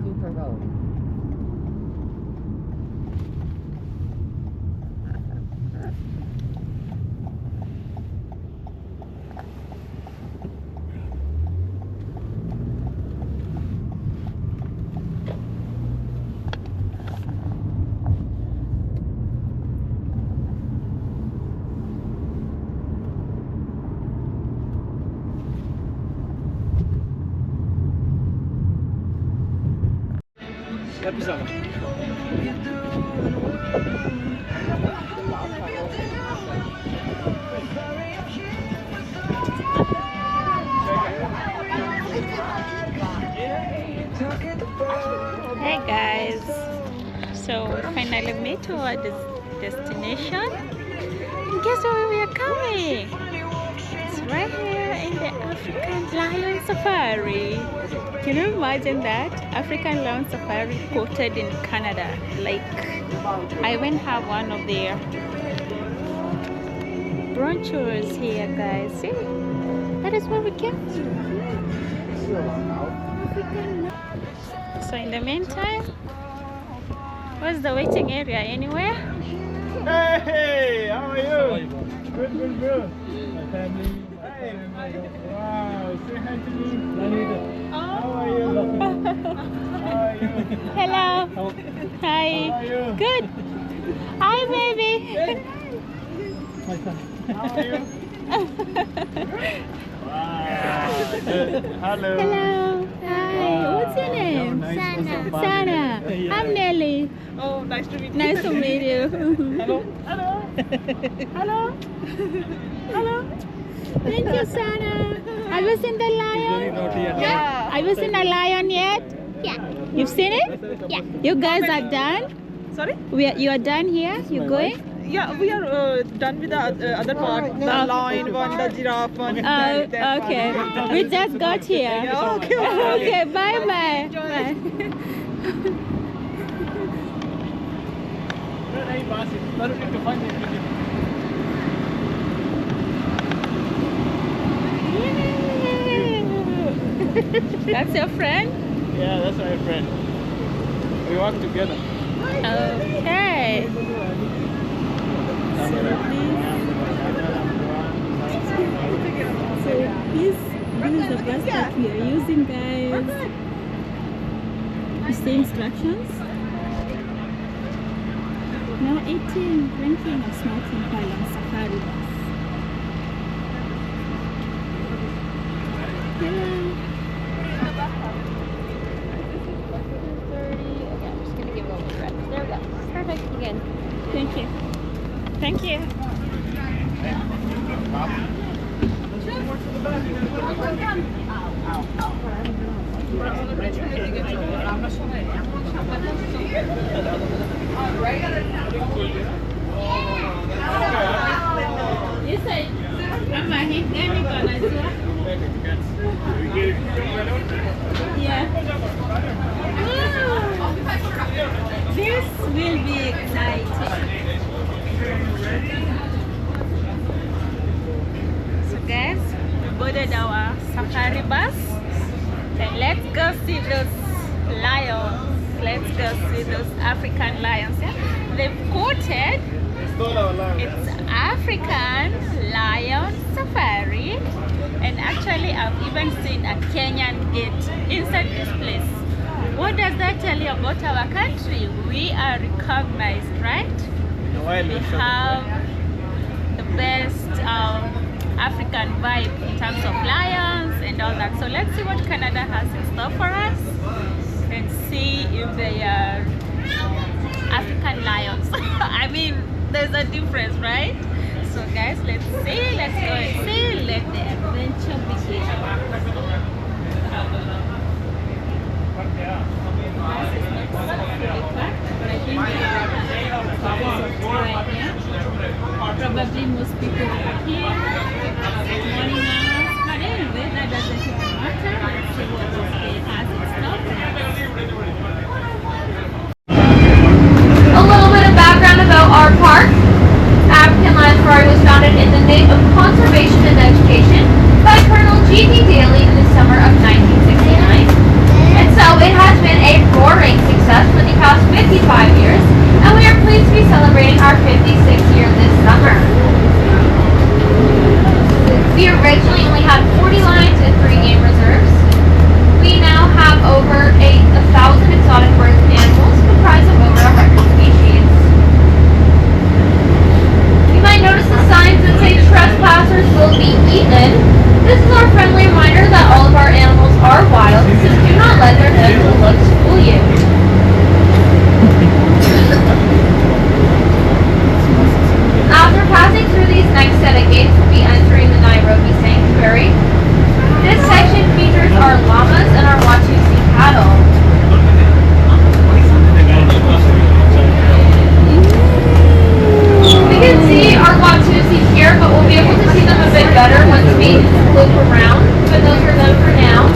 Cooper Road. Napisano. Hey guys, so we finally made to our destination, and guess where we are coming? It's right here in the African Lion Safari. Can you imagine that? African Lion Safari quoted in Canada. Like, I went have one of their brochures here, guys. See, that is where we came from. So in the meantime, what's the waiting area anywhere? Hey, how are you? Good. My family. Hey, wow, say hi to me. How are you? How are you? Hello. Hi. How are you? Good. Hi, baby. My son. How are you? Wow. Good. Hello. Hello. Hi. Wow. What's your name? Nice. Sana. I'm Nelly. Oh, nice to meet you. Nice to meet you. Hello. Hello. Hello. Thank you, Sana. Have you seen the lion? Yeah. Have you seen a lion yet? Yeah. You've seen it? Yeah. You guys are done? Sorry? You are done here? You going? Yeah, we are done with the other part. The lion one, the giraffe one. that Okay. one. We just got here. Yeah, okay. Okay, bye. Bye. That's your friend? Yeah, that's my friend. We walk together. Okay. So this is the bus that we are using, guys. You see instructions. Now eating, drinking, and smoking while on safari bus. Hello. Okay, I'm just gonna give it a little rest. There we go. Perfect again. Thank you. Thank you. You say, I'm a hit Yeah. This will be exciting. So guys, we boarded our safari bus and let's go see those lions. Let's go see those African lions. Yeah? They've quoted it's African Lion Safari, and actually I've even seen a Kenyan gate inside this place. What does that tell you about our country? We are recognized, right? We have the best African vibe in terms of lions and all that. So let's see what Canada has in store for us and see if they are African lions. I mean, there's a difference, right? So guys, let's see, let's go and see, let the adventure begin. Bus is not fully packed, but I think right now. Probably most people are here, morning hours, but anyway, that doesn't even matter. Let's see what this day has in store for us. A little bit of background about our park. African Lion Safari was founded in the name of conservation and education by Colonel G.P. Daly in the summer of 1969. And so it has been a 55 years, and we are pleased to be celebrating our 56th year this summer. We originally only had 40 lions and 3 game reserves. We now have over 1,000 exotic birds and animals comprised of over 100 species. You might notice the signs that say trespassers will be eaten. This is our friendly reminder that all of our animals are wild, so do not let their gentle looks fool you. After passing through these next set of gates, we'll be entering the Nairobi Sanctuary. This section features our llamas and our Watusi cattle. We can see our Watusi here, but we'll be able to see them a bit better once we loop around. But those are them for now.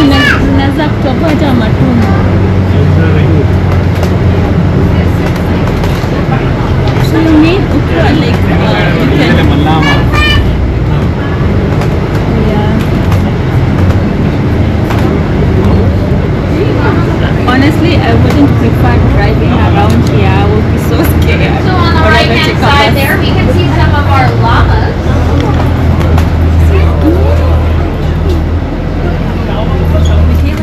Unaweza kutoboa hata matumbo. So you mean ukiwa like you can... Yeah. Honestly, I wouldn't prefer driving around here. I would be so scared. So on the right hand side there, we can see some of our llamas.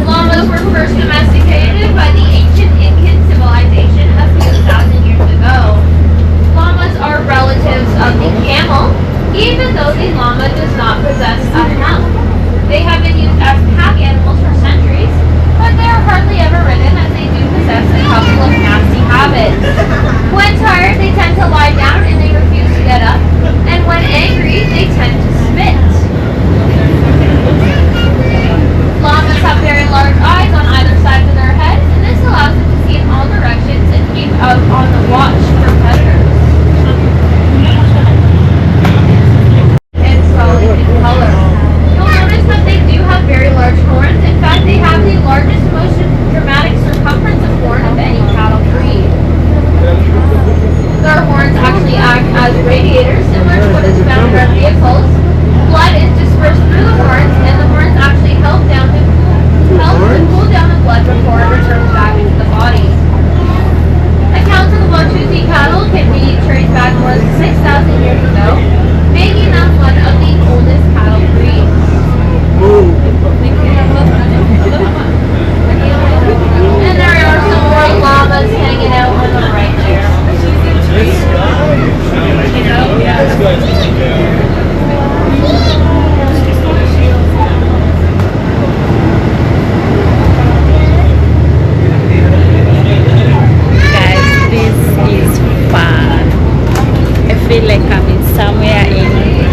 Llamas were first domesticated by the ancient Incan civilization a few thousand years ago. Llamas are relatives of the camel, even though the llama does not possess a hump. They have been used as pack animals for centuries, but they are hardly ever ridden as they do possess a couple of nasty habits. When tired, they tend to lie down and they refuse to get up, and when angry, they tend to spit. Llamas have very large eyes on either side of their heads, and this allows them to see in all directions and keep out on the watch for predators. And solid in color. You'll notice that they do have very large horns. In fact, they have the largest, most dramatic circumference of horn of any cattle breed. Their horns actually act as radiators, similar to what is found in our vehicles. Blood is dispersed through the horns, and the horns actually help to cool down the blood before it returns back into the body. Accounts of the Watusi cattle can be traced back more than 6,000 years ago, making them one of the oldest cattle breeds. And there are some more llamas hanging out on the right there. Guys, this is fun. I feel like I'm in somewhere in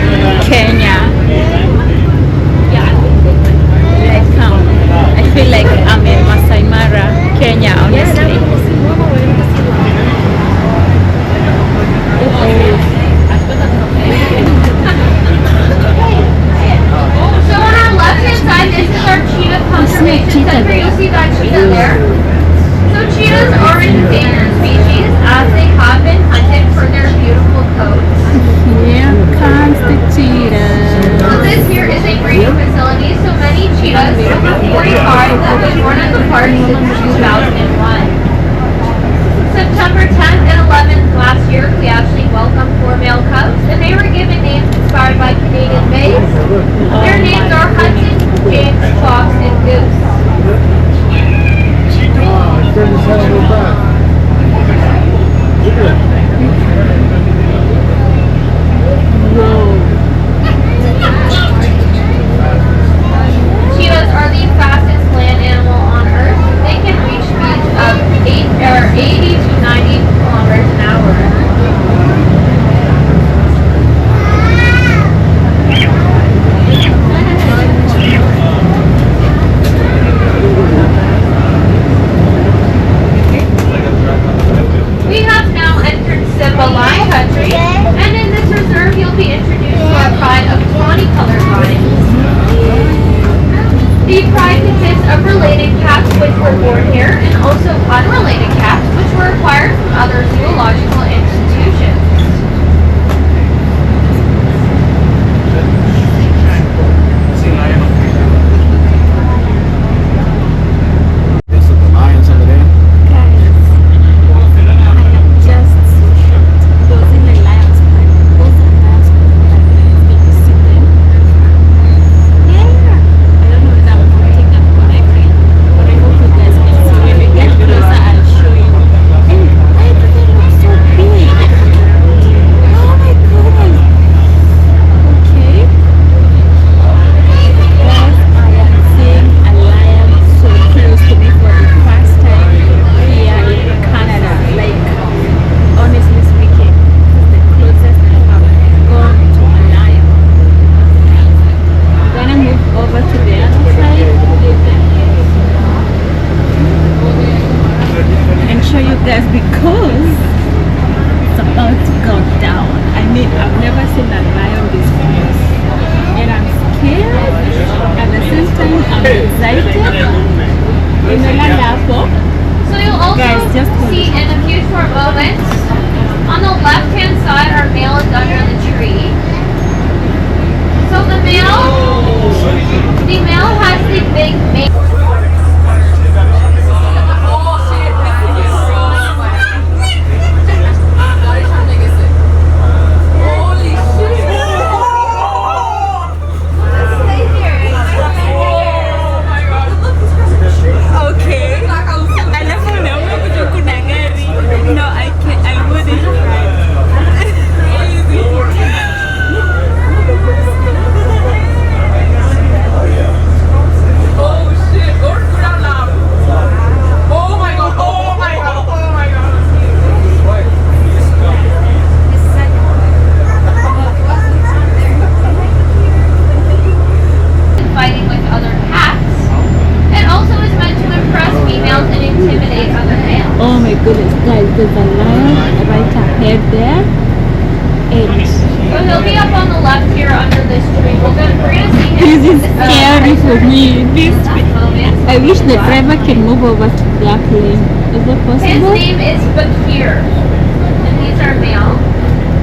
on the left here under this tree. We're gonna see This his, is scary for me. This, moment. I wish the driver can move over to black lane. Is that His possible? name is Bakir, and these are male.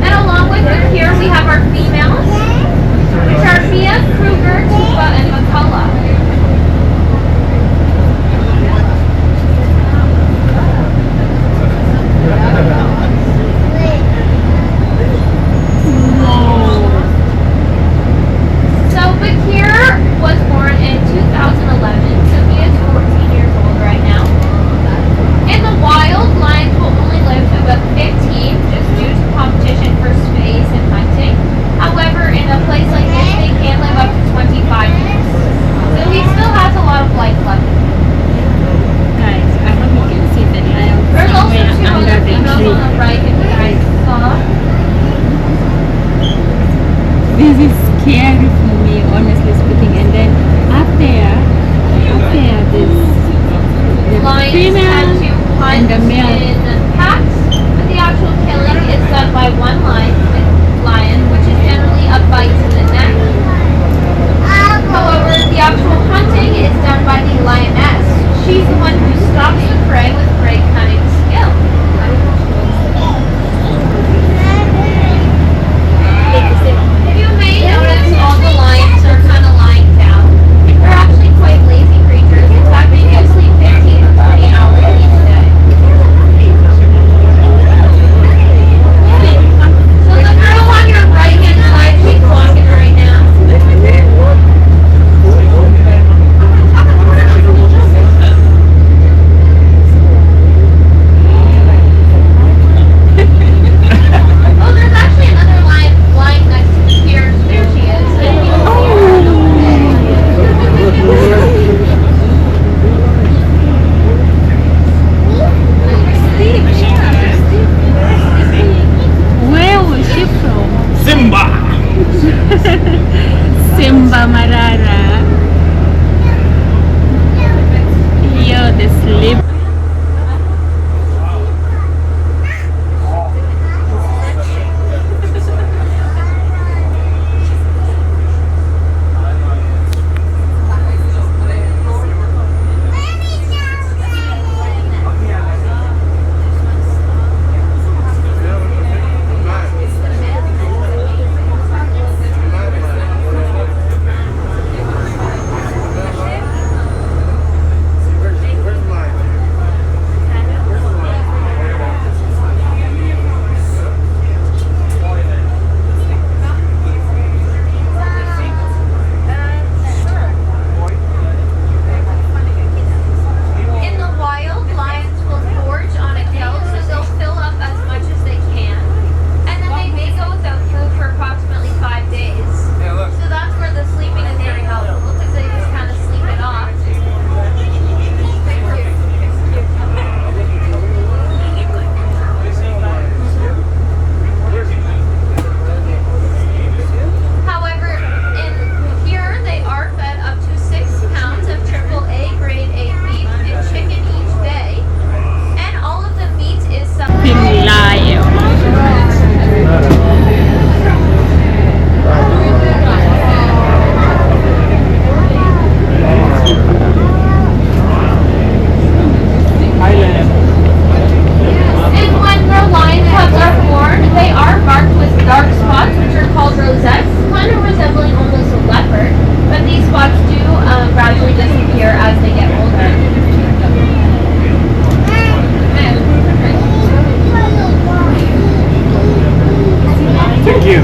And along with Bakir, we have our females, which are Mia, Kruger, Tuba, and McCullough. So Bakir was born in 2011, so he is 14 years old right now. In the wild, lions will only live to about 15 just due to competition for space and hunting. However, in a place like this, they can live up to 25 years. So he still has a lot of life left. Guys, I hope you can see the lion There's also somewhere two under other the females tree. on the right if you guys saw. This is scary for me, honestly speaking. And then up there, there's the Lions female tend to and hunt the male. in packs, but the actual killing is done by one lion, which is generally a bite to the neck. However, the actual hunting is done by the lioness. She's the one who stalks the prey with great cunning skill. If you may notice, all the lions are kind of lying down. They're actually quite lazy creatures. In fact, they do sleep 15 to 20 hours each day. So the girl on your right hand side, she's walking right now. Oh, there's actually another lion lying next to the piers. There she is. And you Where was she from? Simba! Simba Marara. You're the sleep. In the wild, lions will forage on a hill, so they'll fill up as much as they can. And then they may go without food for approximately 5 days. So that's where the sleeping is very helpful, because they just kind of sleep it off. However, in here they are fed up to 6 pounds of AAA grade A beef and chicken each day, and all of the meat is Pink lion. Thailand. And when the lion cubs are born, they are marked with dark spots, which are called rosettes, kind of resembling almost a leopard, but these spots do gradually disappear as they get older. Thank you.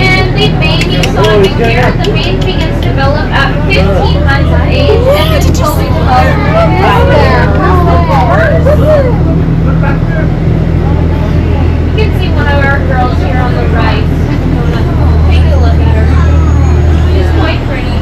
And the mane you saw in here, the mane begins to develop at 15 months of age, and it's fully developed. You can see one of our girls here on the right. Take a look at her. She's quite pretty.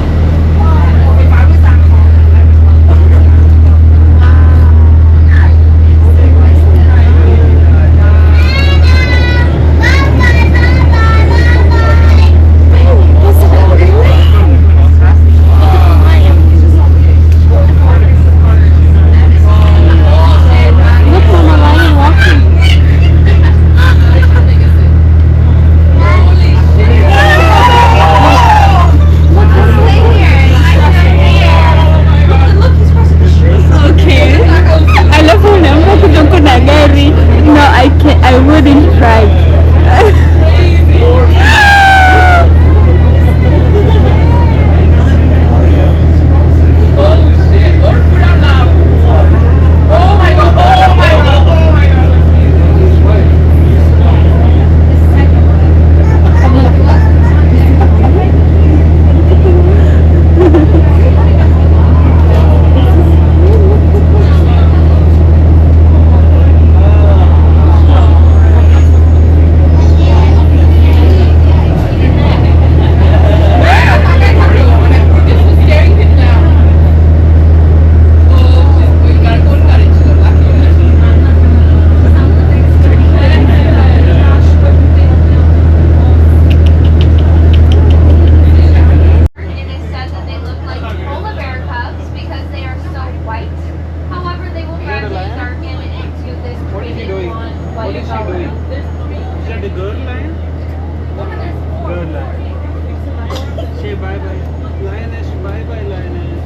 bye. Lioness, bye bye, lioness.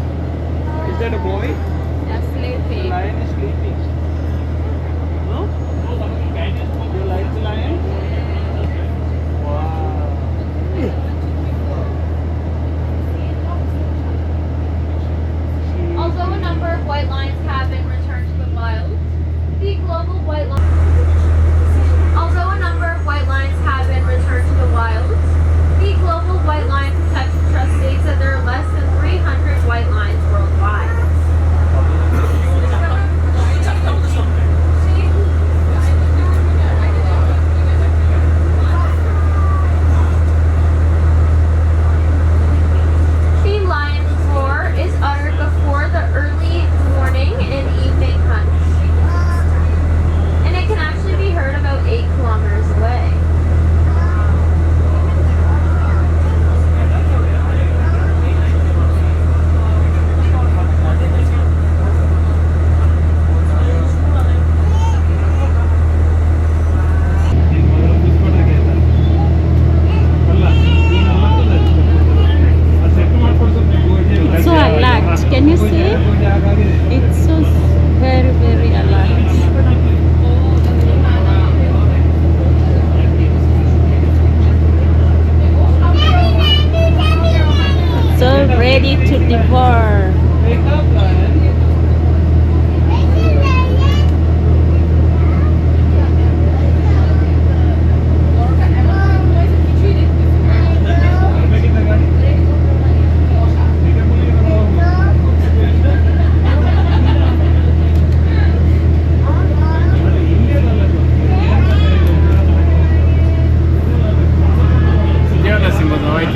Is that a boy? They're The sleeping. lion is sleeping. No? You like the lion? Wow. Although a number of white lions have been returned to the wild, the global white lion. Although a number of white lions have been returned to the wild, the Global White Lion Protection Trust states that there are less than 300 white lions worldwide. The lion's roar is uttered before the early morning and evening hunts, and it can actually be heard about 8 kilometers away. So alert. Can you see? It's so very, very alert. So ready to devour. Wake up, lion.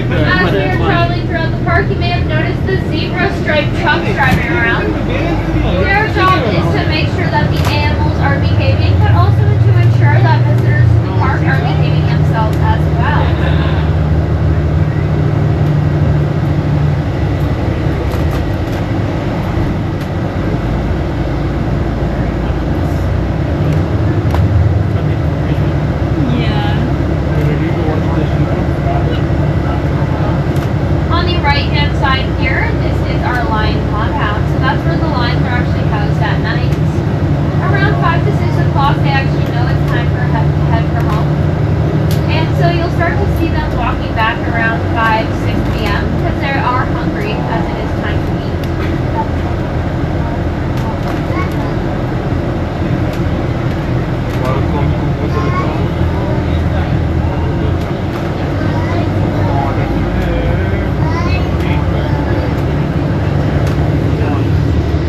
As we are traveling throughout the park, you may have noticed the zebra striped trucks driving around. Their job is to make sure that the animals are behaving, but also to ensure that visitors to the park are behaving themselves as well. Yeah. On the right-hand side here, this is our lion compound. So that's where the lions are actually housed at night. Around 5 to 6 o'clock, they actually know it's time for to head for home. And so you'll start to see them walking back around 5, 6 p.m. because they are hungry as it is time to eat. Welcome to Bhutan.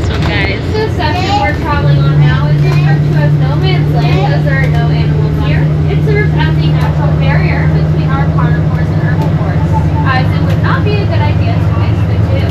So guys, This section we're traveling on now is referred to as no man's land as there are no animals here. It serves as a natural barrier between our carnivores and herbivores, as it would not be a good idea to mix the two.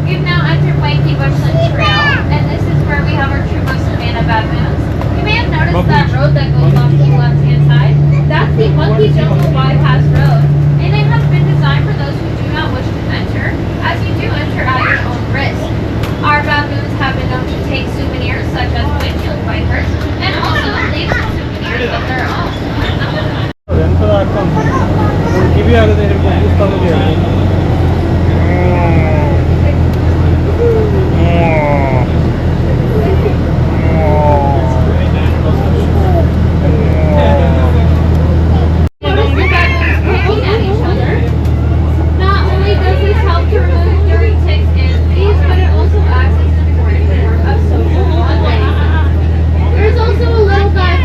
We've now entered Wakey Bushland Trail, and this is where we have our Trubo Savannah baboons. You may have noticed that road that goes off to the left-hand side. That's the Monkey Jungle Bypass Road, and it has been designed for those who do not wish to enter, as you do enter at your own risk. Our baboons have been known to take souvenirs such as windshield wipers, and also leave some souvenirs of their own. Notice the baboons picking at each other. Not only does this help to remove dirty ticks and fleas, but it also acts as an important form of social bonding. There's also a little guy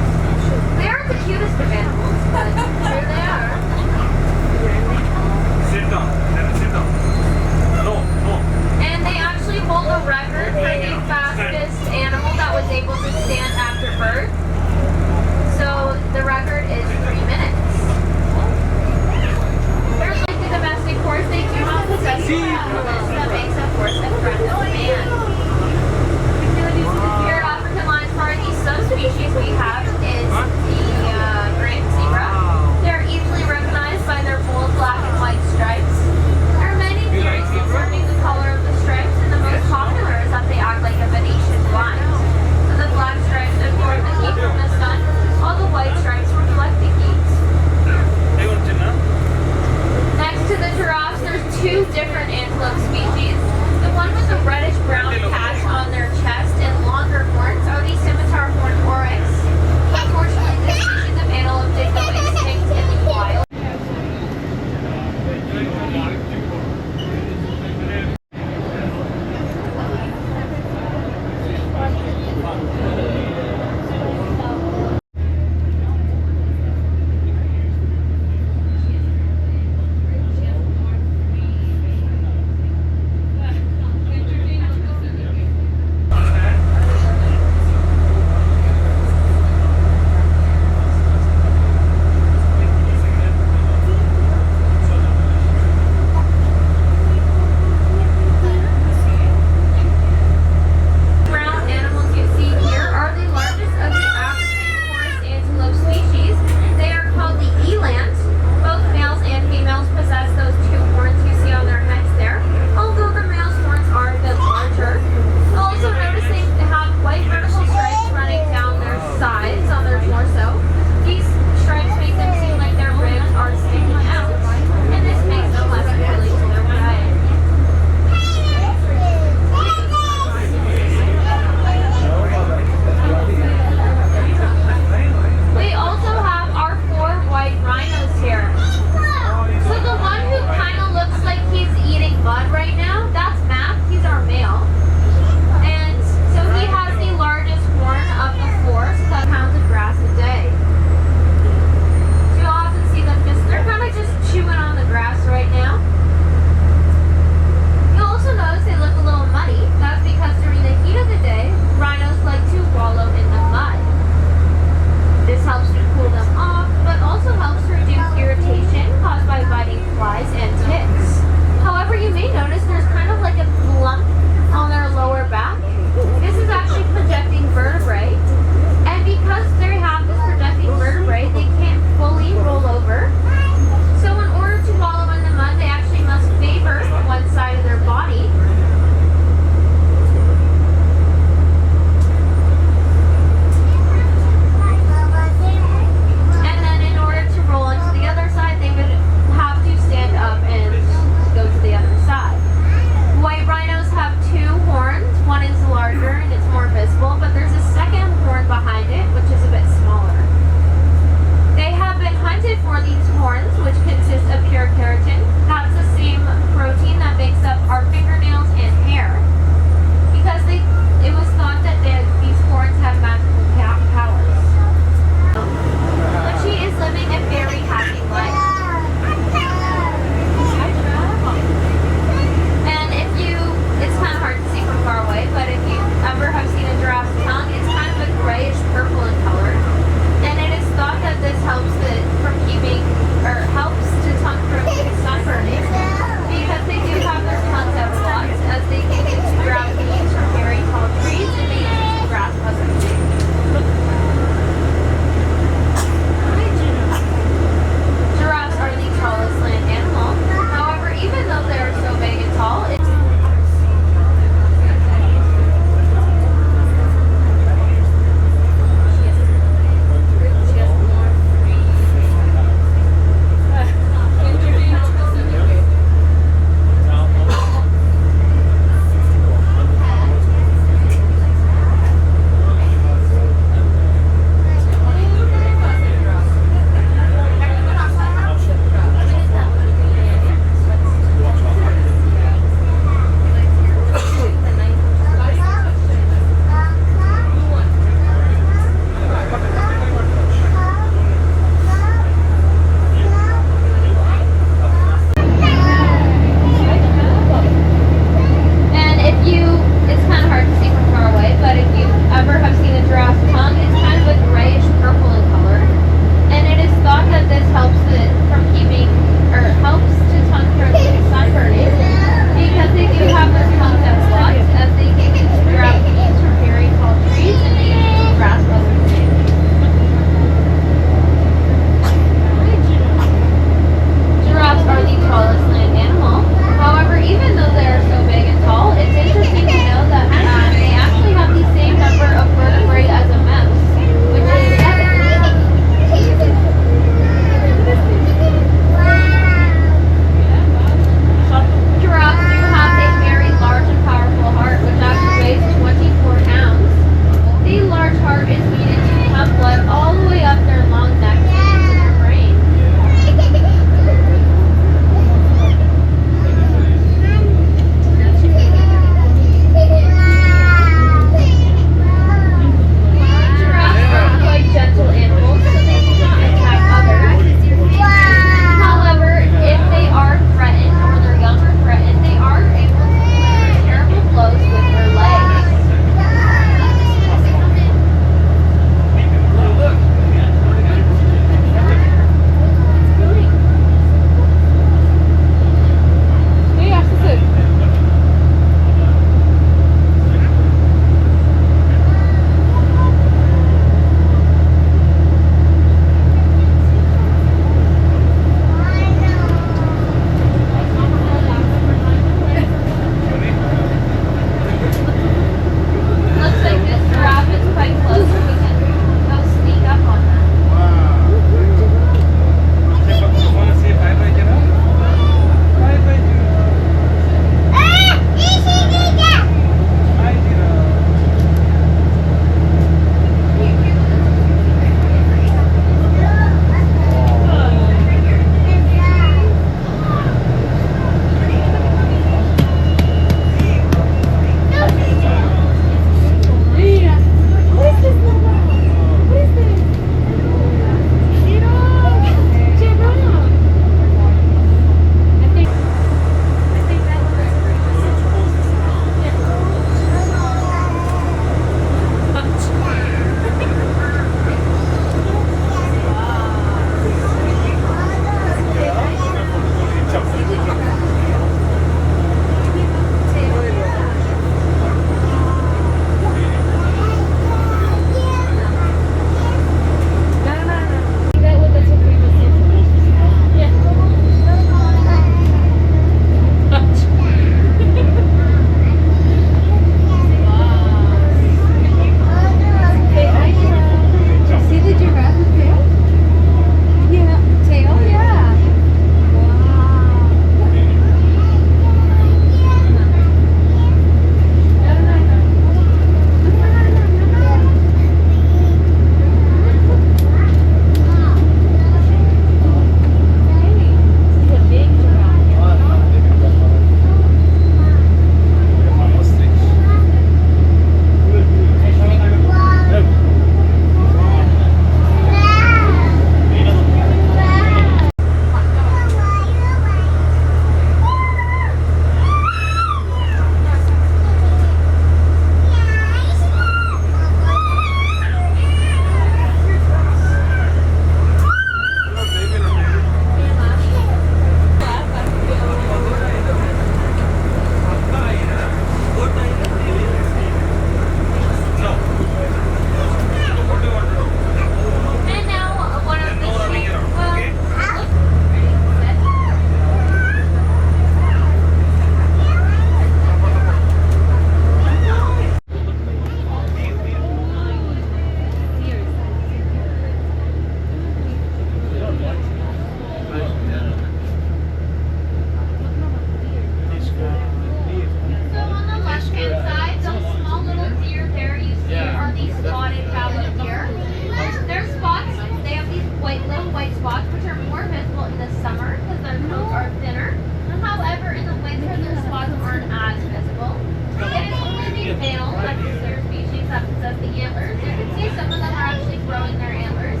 antlers. You can see some of them are actually growing their antlers.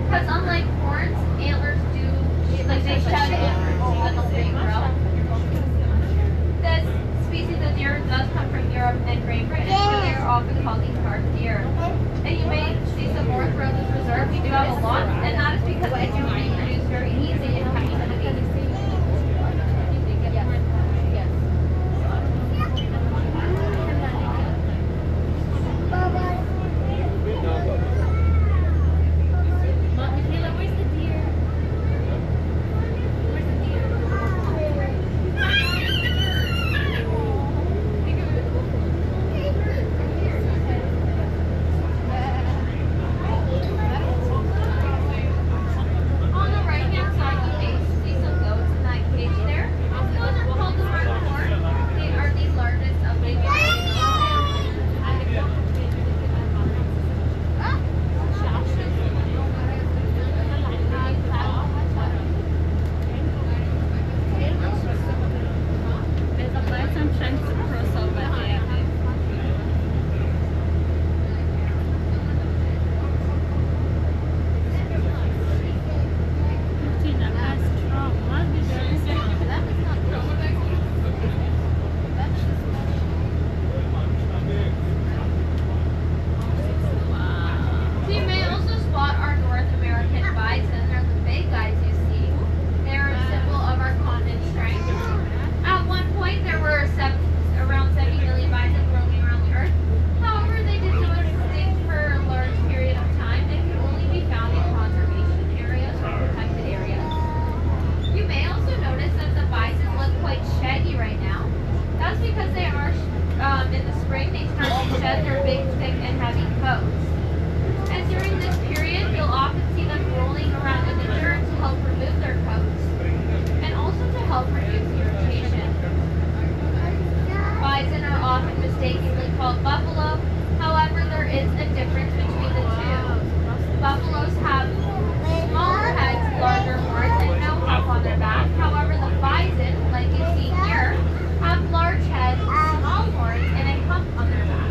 Because unlike horns, antlers do, like they shed antlers when the they grow. This species of deer does come from Europe and Great Britain, so they are often called the carp deer. And you may see some more throughout this reserve. We do have a lot, and that is because they do reproduce very easy in captivity. On the right-hand side, you may see some goats in that cage there. Those are called the horn. They are the largest of the There's a bison trying to cross over there. Tina, that's strong. What did you say? So you may also spot our North American bison. They're the big guys you see. They're a symbol of our continent's strength. At one point, there were around 70 million bison roaming around the earth. However, they did go extinct for a large period of time and can only be found in conservation areas or protected areas. You may also notice that the bison look quite shaggy right now. That's because they are, in the spring, they start to shed their big, thick, and heavy coats. And during this period, you'll often see them rolling around in the dirt to help remove their coats and also to help reduce irritation. Bison are often mistakenly called buffalo. However, there is a difference between the two. Buffaloes have smaller heads, larger horns, and no hump on their back. However, the bison, like you see here, have large heads, small horns, and a hump on their back.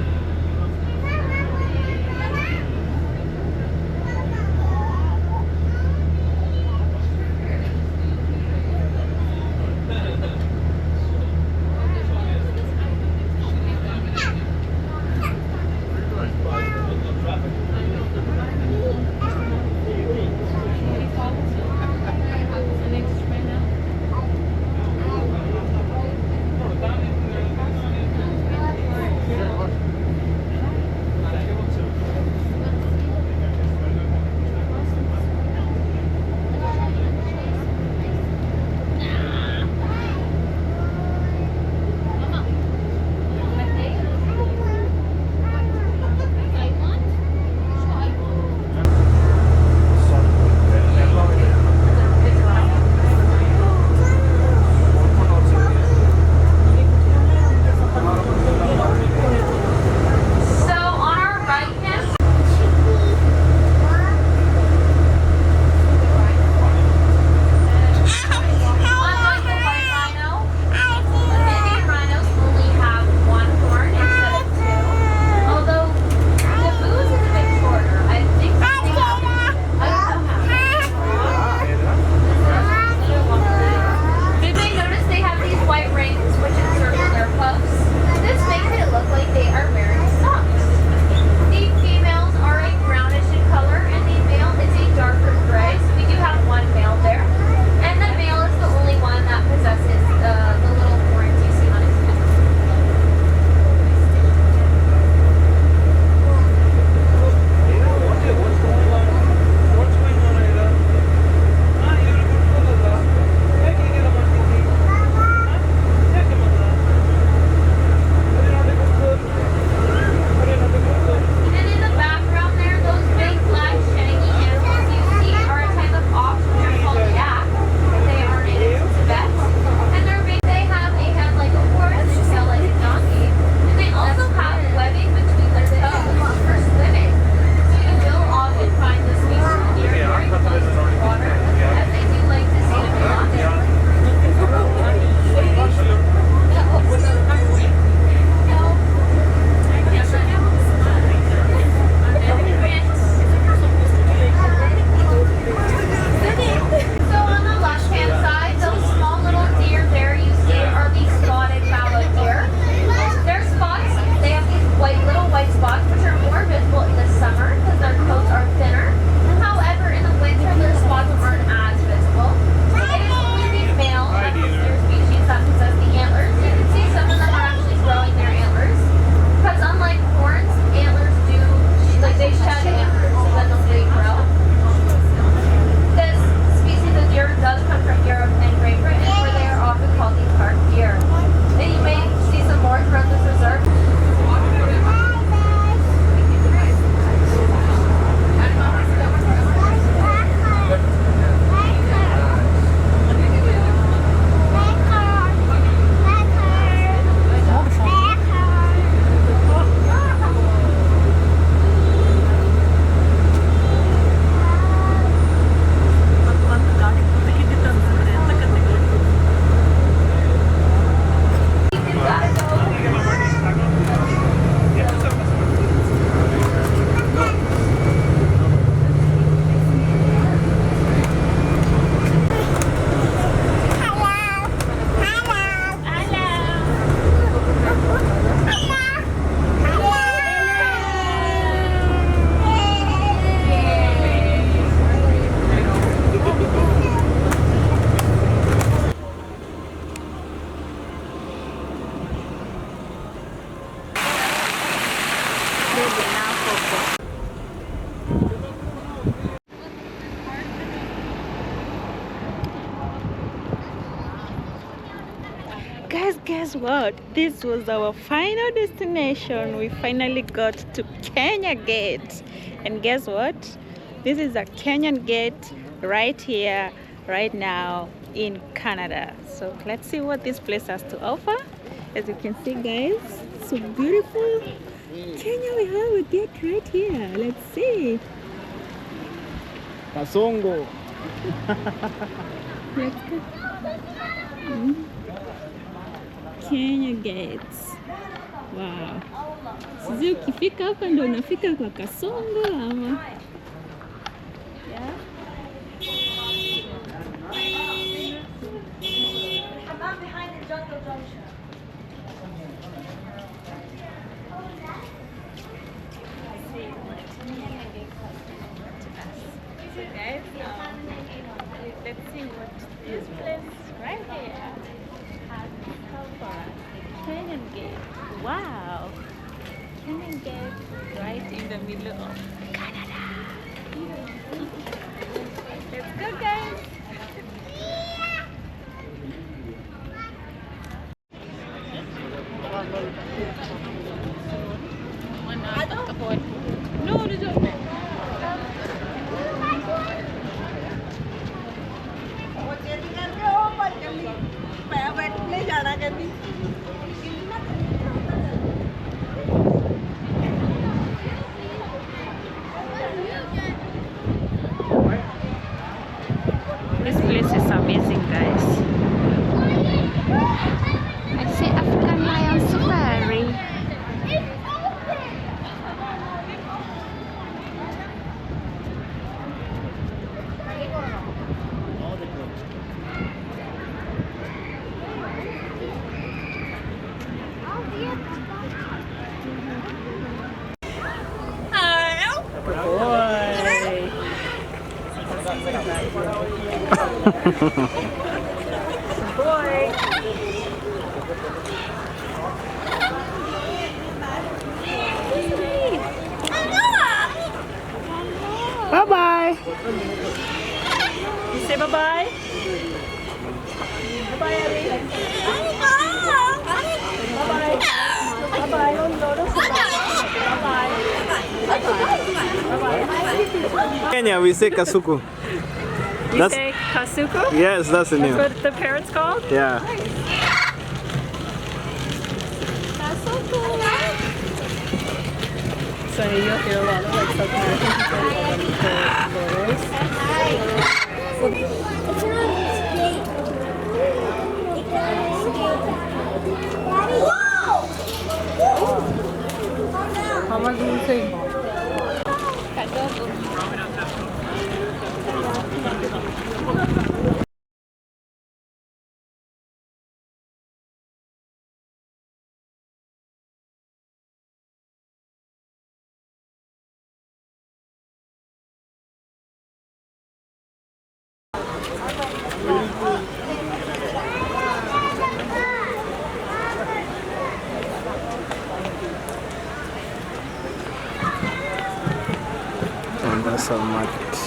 guess what? This was our final destination. We finally got to Kenya Gate. And guess what? This is a Kenyan Gate right here, right now in Canada. So let's see what this place has to offer. As you can see, guys, so beautiful. Kenya, we have a gate right here. Let's see. Kasongo. Let's go. Kenya Gates. Wow. Sisi ukifika hapa ndo unafika kwa Kasongo ama? Yeah. So guys, let's see what this place right here has to offer. Kenyan Gate. Wow. Kenyan Gate right in the middle of Canada. Let's go, guys. No, this place is amazing, guys. I see African lion safari. Bye-bye. You say bye-bye. Bye-bye, Abby. Bye-bye. Bye-bye. Bye-bye. Kenya, we say Kasuku. You say Kasuku? Yes, that's the name. That's what the parrot's called? Yeah. So you'll hear a lot of like South American people How much do you think? And that's our market.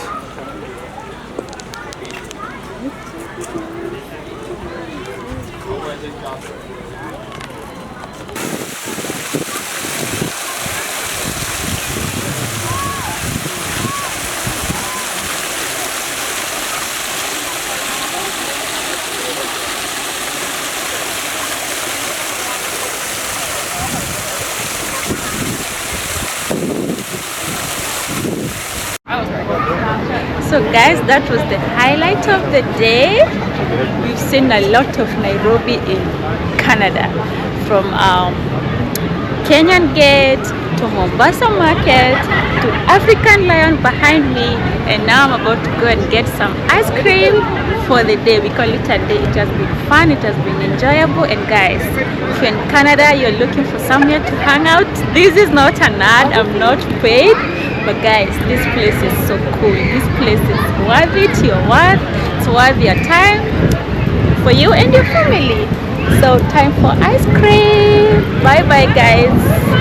So guys, that was the highlight of the day. We've seen a lot of Nairobi in Canada, from Kenyan Gate to Mombasa Market to African Lion behind me, and now I'm about to go and get some ice cream for the day. We call it a day. It has been fun, it has been enjoyable. And guys, if you're in Canada, you're looking for somewhere to hang out, this is not an ad, I'm not paid. But guys, this place is so cool. This place is worth it. It's worth your time for you and your family. So time for ice cream. Bye bye, guys.